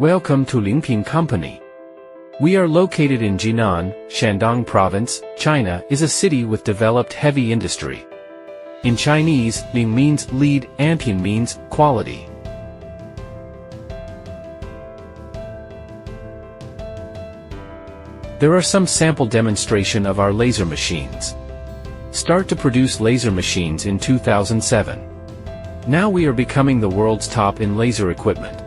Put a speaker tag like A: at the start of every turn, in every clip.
A: Welcome to Leapion Company. We are located in Jinan, Shandong Province, China is a city with developed heavy industry. In Chinese, Ling means lead, and Pian means quality. There are some sample demonstration of our laser machines. Start to produce laser machines in 2007. Now we are becoming the world's top in laser equipment.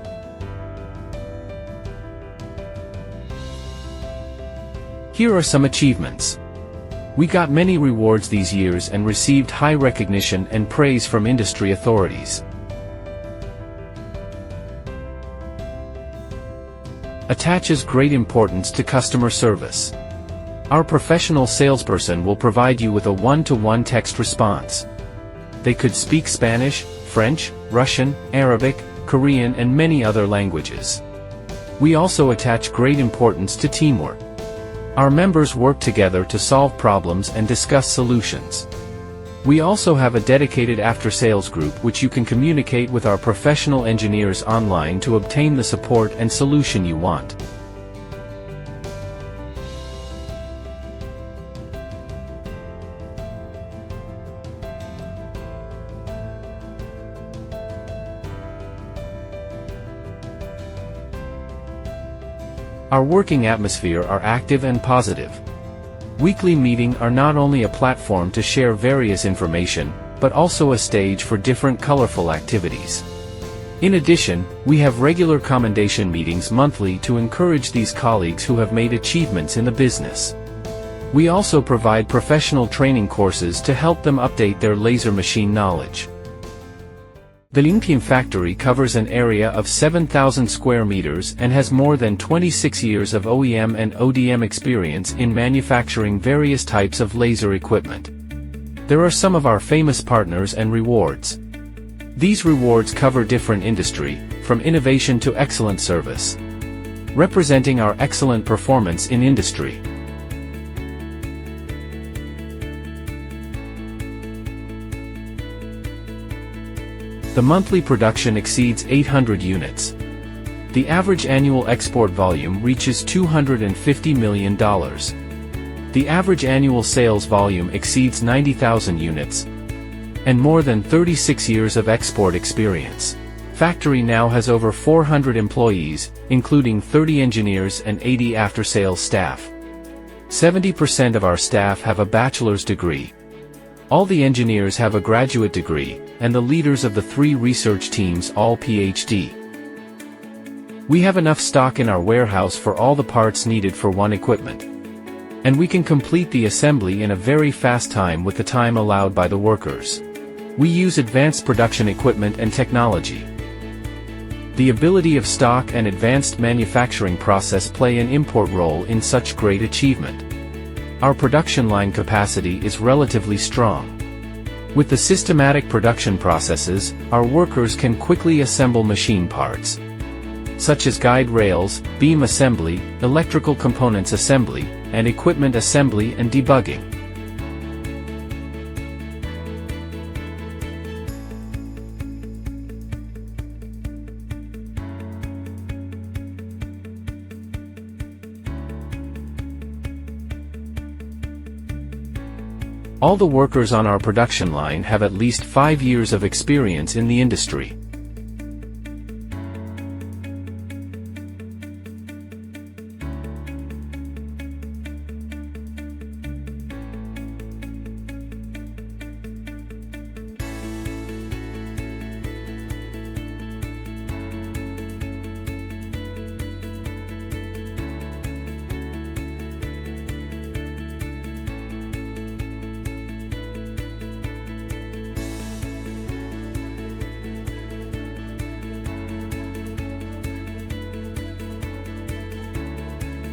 A: Here are some achievements. We got many rewards these years and received high recognition and praise from industry authorities. Attaches great importance to customer service. Our professional salesperson will provide you with a one-to-one text response. They could speak Spanish, French, Russian, Arabic, Korean and many other languages. We also attach great importance to teamwork. Our members work together to solve problems and discuss solutions. We also have a dedicated after-sales group which you can communicate with our professional engineers online to obtain the support and solution you want. Our working atmosphere are active and positive. Weekly meetings are not only a platform to share various information, but also a stage for different colorful activities. In addition, we have regular commendation meetings monthly to encourage these colleagues who have made achievements in the business. We also provide professional training courses to help them update their laser machine knowledge. The Leapion factory covers an area of 7,000 square meters and has more than 26 years of OEM and ODM experience in manufacturing various types of laser equipment. There are some of our famous partners and rewards. These rewards cover different industry, from innovation to excellent service, representing our excellent performance in industry. The monthly production exceeds 800 units. The average annual export volume reaches $250 million. The average annual sales volume exceeds 90,000 units. And more than 36 years of export experience. Factory now has over 400 employees, including 30 engineers and 80 after-sales staff. 70% of our staff have a bachelor's degree. All the engineers have a graduate degree, and the leaders of the 3 research teams all PhD. We have enough stock in our warehouse for all the parts needed for one equipment. And we can complete the assembly in a very fast time with the time allowed by the workers. We use advanced production equipment and technology. The ability of stock and advanced manufacturing process play an important role in such great achievement. Our production line capacity is relatively strong. With the systematic production processes, our workers can quickly assemble machine parts, such as guide rails, beam assembly, electrical components assembly, and equipment assembly and debugging. All the workers on our production line have at least 5 years of experience in the industry.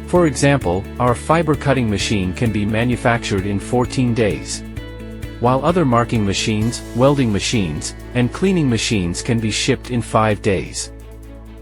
A: For example, our fiber cutting machine can be manufactured in 14 days. While other marking machines, welding machines, and cleaning machines can be shipped in 5 days.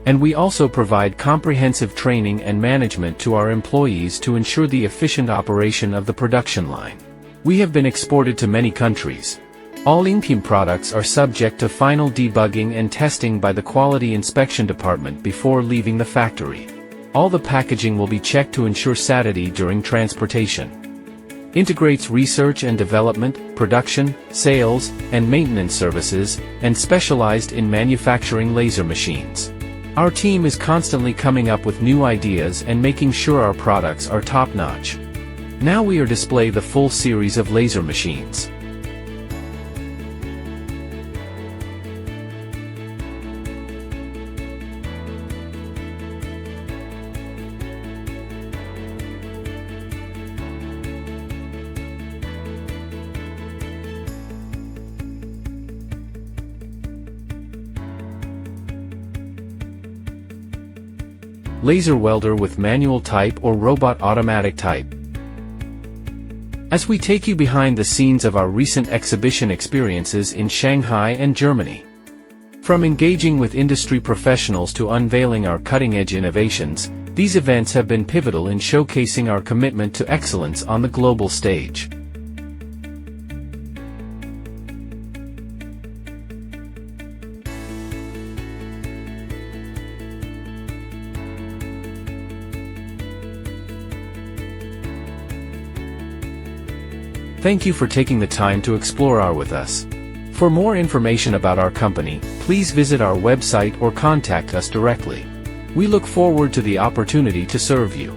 A: And we also provide comprehensive training and management to our employees to ensure the efficient operation of the production line. We have been exported to many countries. All Leapion products are subject to final debugging and testing by the Quality Inspection Department before leaving the factory. All the packaging will be checked to ensure sanity during transportation. Integrates research and development, production, sales, and maintenance services, and specialized in manufacturing laser machines. Our team is constantly coming up with new ideas and making sure our products are top-notch. Now we are display the full series of laser machines. Laser welder with manual type or robot automatic type. As we take you behind the scenes of our recent exhibition experiences in Shanghai and Germany. From engaging with industry professionals to unveiling our cutting-edge innovations, these events have been pivotal in showcasing our commitment to excellence on the global stage. Thank you for taking the time to explore our with us. For more information about our company, please visit our website or contact us directly. We look forward to the opportunity to serve you.